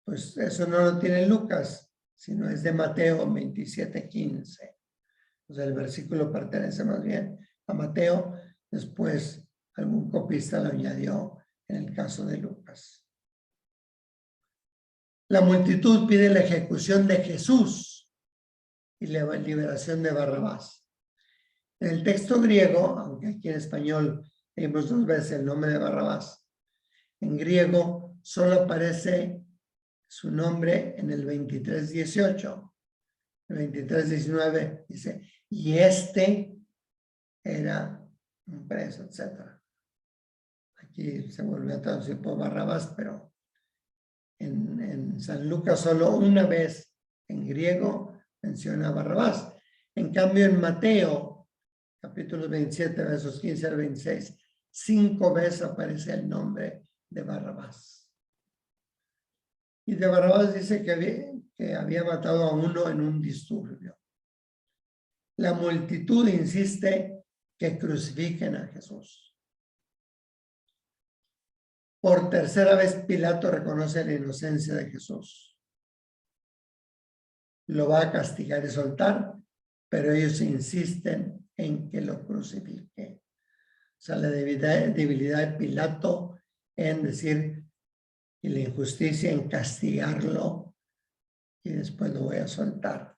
Pues eso no lo tiene Lucas, sino es de Mateo 27:15. O sea, el versículo pertenece más bien a Mateo, después algún copista lo añadió en el caso de Lucas. La multitud pide la ejecución de Jesús y la liberación de Barrabás. En el texto griego, aunque aquí en español leímos 2 veces el nombre de Barrabás, en griego solo aparece su nombre en el 23:18. El 23:19 dice: y este era un preso, etc. Aquí se vuelve a traducir por Barrabás, pero en San Lucas solo una vez en griego menciona a Barrabás. En cambio, en Mateo, capítulo 27, versos 15 al 26, 5 veces aparece el nombre de Barrabás. Y de Barrabás dice que había matado a uno en un disturbio. La multitud insiste que crucifiquen a Jesús. Por tercera vez Pilato reconoce la inocencia de Jesús. Lo va a castigar y soltar, pero ellos insisten en que lo crucifique. O sea, la debilidad de Pilato en decir, y la injusticia en castigarlo y después lo voy a soltar.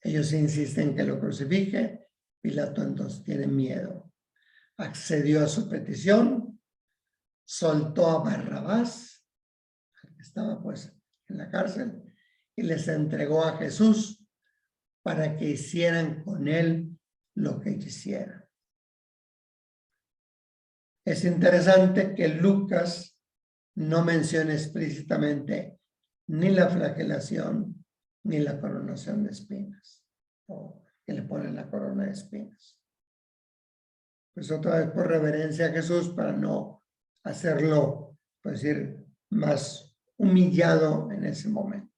Ellos insisten en que lo crucifique. Pilato entonces tiene miedo. Accedió a su petición, soltó a Barrabás, que estaba pues en la cárcel, y les entregó a Jesús para que hicieran con él lo que quisieran. Es interesante que Lucas no menciona explícitamente ni la flagelación ni la coronación de espinas, o que le ponen la corona de espinas. Pues otra vez por reverencia a Jesús, para no hacerlo, pues decir, más humillado en ese momento.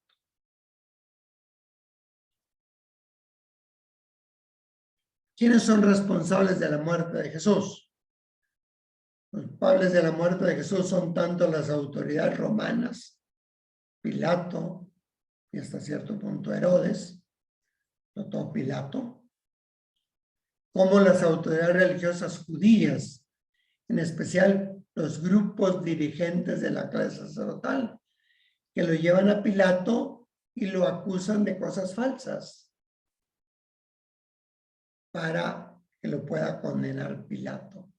¿Quiénes son responsables de la muerte de Jesús? Los culpables de la muerte de Jesús son tanto las autoridades romanas, Pilato y hasta cierto punto Herodes, no todo Pilato, como las autoridades religiosas judías, en especial los grupos dirigentes de la clase sacerdotal, que lo llevan a Pilato y lo acusan de cosas falsas para que lo pueda condenar Pilato.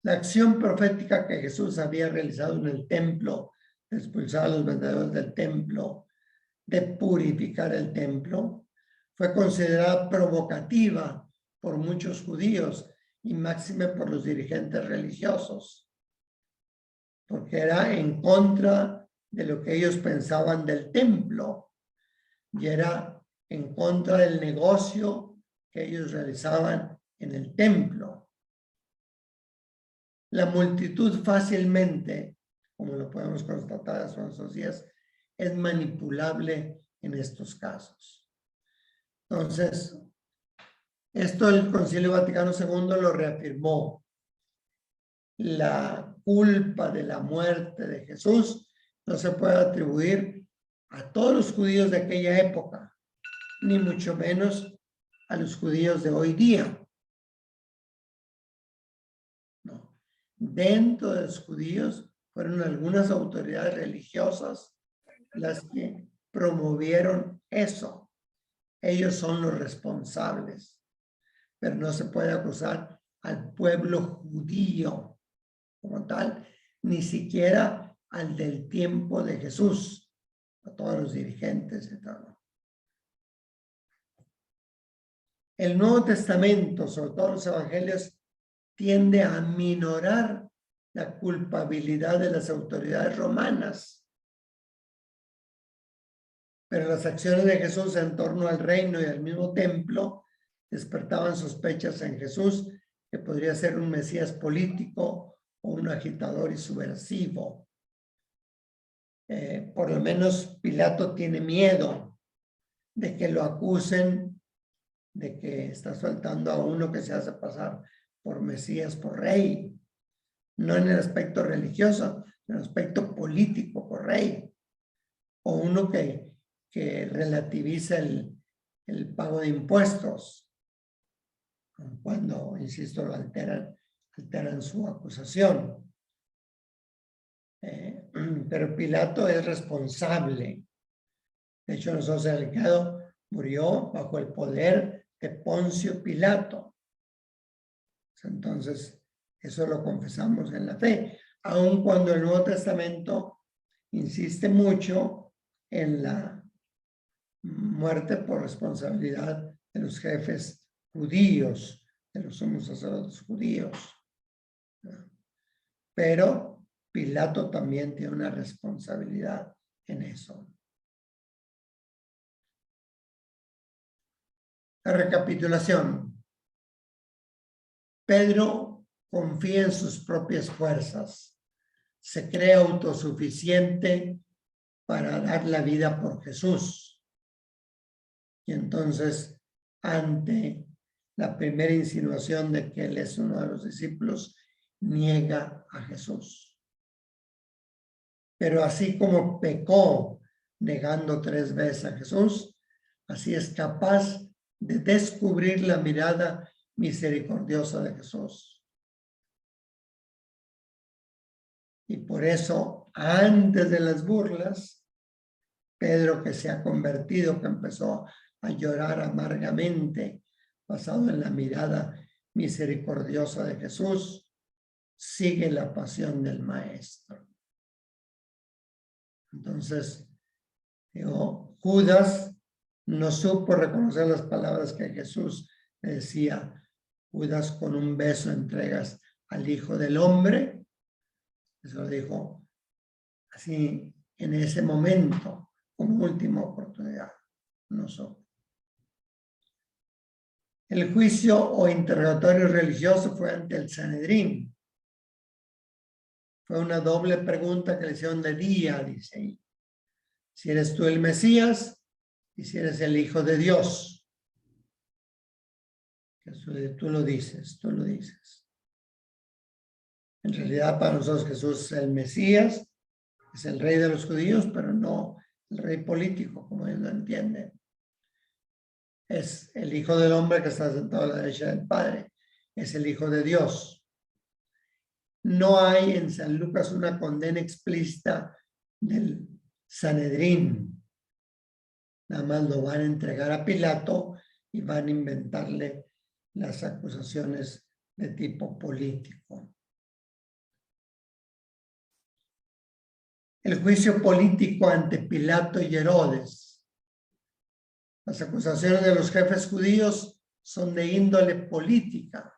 La acción profética que Jesús había realizado en el templo, de expulsar a los vendedores del templo, de purificar el templo, fue considerada provocativa por muchos judíos y máxime por los dirigentes religiosos, porque era en contra de lo que ellos pensaban del templo y era en contra del negocio que ellos realizaban en el templo. La multitud fácilmente, como lo podemos constatar en estos días, es manipulable en estos casos. Entonces, esto el Concilio Vaticano II lo reafirmó. La culpa de la muerte de Jesús no se puede atribuir a todos los judíos de aquella época, ni mucho menos a los judíos de hoy día. No. Dentro de los judíos fueron algunas autoridades religiosas las que promovieron eso. Ellos son los responsables, pero no se puede acusar al pueblo judío como tal, ni siquiera al del tiempo de Jesús, a todos los dirigentes y todo. El Nuevo Testamento, sobre todo los evangelios, tiende a minorar la culpabilidad de las autoridades romanas. Pero las acciones de Jesús en torno al reino y al mismo templo despertaban sospechas en Jesús que podría ser un mesías político o un agitador y subversivo. Por lo menos Pilato tiene miedo de que lo acusen de que está soltando a uno que se hace pasar por mesías, por rey. No en el aspecto religioso, en el aspecto político, por rey. O uno que relativiza el pago de impuestos, cuando, insisto, lo alteran su acusación. Pero Pilato es responsable. De hecho, nosotros el Delicado murió bajo el poder de Poncio Pilato. Entonces, eso lo confesamos en la fe, aun cuando el Nuevo Testamento insiste mucho en la muerte por responsabilidad de los jefes judíos, de los sumos sacerdotes judíos. Pero Pilato también tiene una responsabilidad en eso. La recapitulación. Pedro confía en sus propias fuerzas, se cree autosuficiente para dar la vida por Jesús. Y entonces, ante la primera insinuación de que él es uno de los discípulos, niega a Jesús. Pero así como pecó negando 3 veces a Jesús, así es capaz de descubrir la mirada misericordiosa de Jesús. Y por eso, antes de las burlas, Pedro, que se ha convertido, que empezó a llorar amargamente, basado en la mirada misericordiosa de Jesús, sigue la pasión del Maestro. Entonces, Judas no supo reconocer las palabras que Jesús le decía. Judas, con un beso entregas al Hijo del Hombre. Eso lo dijo así en ese momento, como última oportunidad. No supo. El juicio o interrogatorio religioso fue ante el Sanedrín. Fue una doble pregunta que le hicieron de día, dice ahí. Si eres tú el Mesías y si eres el Hijo de Dios. Tú lo dices, tú lo dices. En realidad para nosotros Jesús es el Mesías, es el rey de los judíos, pero no el rey político, como ellos lo entienden. Es el Hijo del Hombre que está sentado a la derecha del Padre. Es el Hijo de Dios. No hay en San Lucas una condena explícita del Sanedrín. Nada más lo van a entregar a Pilato y van a inventarle las acusaciones de tipo político. El juicio político ante Pilato y Herodes. Las acusaciones de los jefes judíos son de índole política.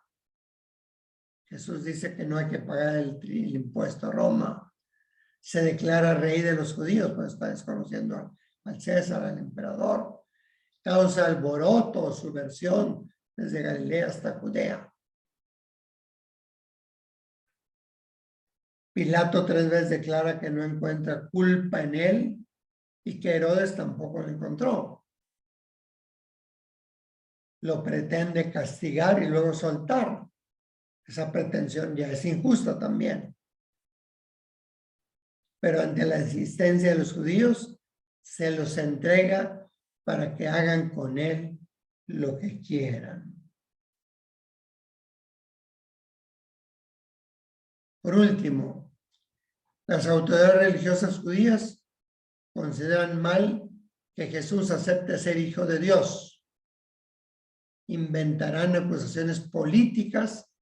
Jesús dice que no hay que pagar el impuesto a Roma. Se declara rey de los judíos, pues está desconociendo al César, al emperador. Causa alboroto o subversión desde Galilea hasta Judea. Pilato 3 veces declara que no encuentra culpa en él y que Herodes tampoco lo encontró. Lo pretende castigar y luego soltar. Esa pretensión ya es injusta también. Pero ante la insistencia de los judíos, se los entrega para que hagan con él lo que quieran. Por último, las autoridades religiosas judías consideran mal que Jesús acepte ser hijo de Dios. Inventarán acusaciones políticas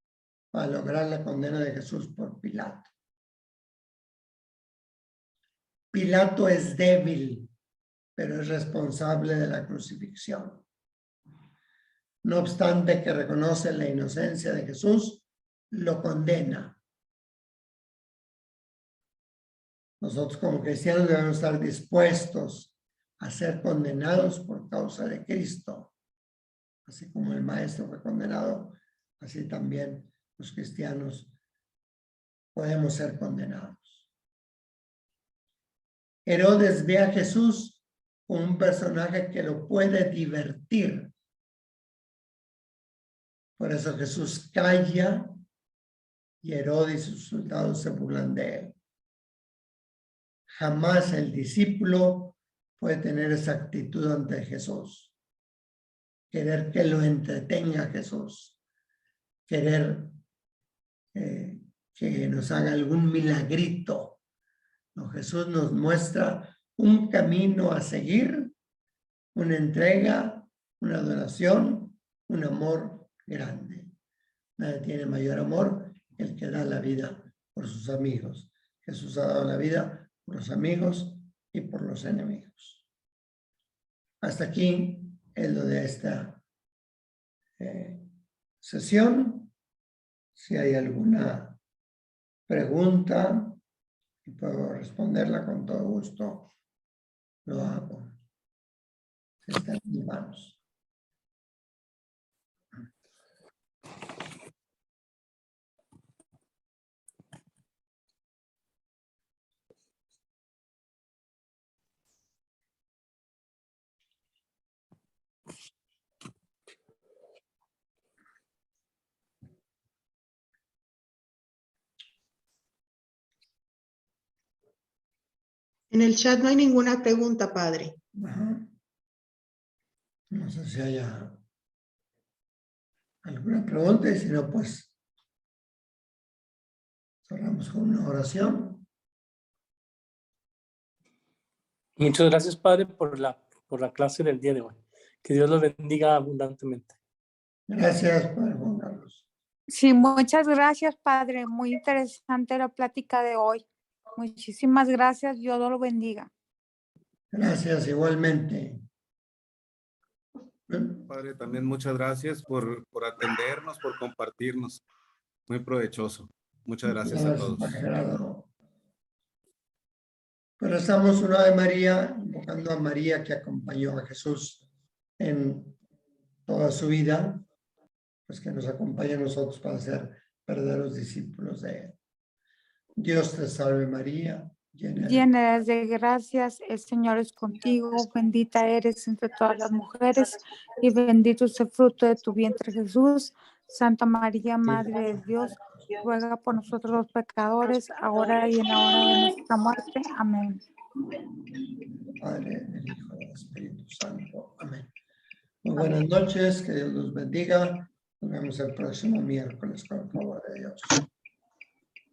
para lograr la condena de Jesús por Pilato. Pilato es débil, pero es responsable de la crucifixión. No obstante que reconoce la inocencia de Jesús, lo condena. Nosotros como cristianos debemos estar dispuestos a ser condenados por causa de Cristo. Así como el maestro fue condenado, así también los cristianos podemos ser condenados. Herodes ve a Jesús como un personaje que lo puede divertir. Por eso Jesús calla y Herodes y sus soldados se burlan de él. Jamás el discípulo puede tener esa actitud ante Jesús. Querer que lo entretenga Jesús. Querer que nos haga algún milagrito. No, Jesús nos muestra un camino a seguir, una entrega, una adoración, un amor grande. Nadie tiene mayor amor que el que da la vida por sus amigos. Jesús ha dado la vida por los amigos y por los enemigos. Hasta aquí es lo de esta sesión. Si hay alguna pregunta y puedo responderla con todo gusto, lo hago. Está en mis manos. En el chat no hay ninguna pregunta, padre. Ajá. No sé si haya alguna pregunta y si no, pues cerramos con una oración. Muchas gracias, padre, por la clase del día de hoy. Que Dios los bendiga abundantemente. Gracias, Padre Juan Carlos. Sí, muchas gracias, padre. Muy interesante la plática de hoy. Muchísimas gracias. Dios lo bendiga. Gracias, igualmente. Padre, también muchas gracias por atendernos, por compartirnos. Muy provechoso. Muchas gracias a todos. Pues rezamos una Ave María, invocando a María que acompañó a Jesús en toda su vida, pues que nos acompañe a nosotros para ser verdaderos discípulos de Él. Dios te salve María, Llena eres de gracias, el Señor es contigo, bendita eres entre todas las mujeres y bendito es el fruto de tu vientre Jesús. Santa María, Madre de Dios, ruega por nosotros los pecadores, ahora y en la hora de nuestra muerte. Amén. Padre, del Hijo y del Espíritu Santo. Amén. Muy buenas noches, que Dios los bendiga. Nos vemos el próximo miércoles con el favor de Dios.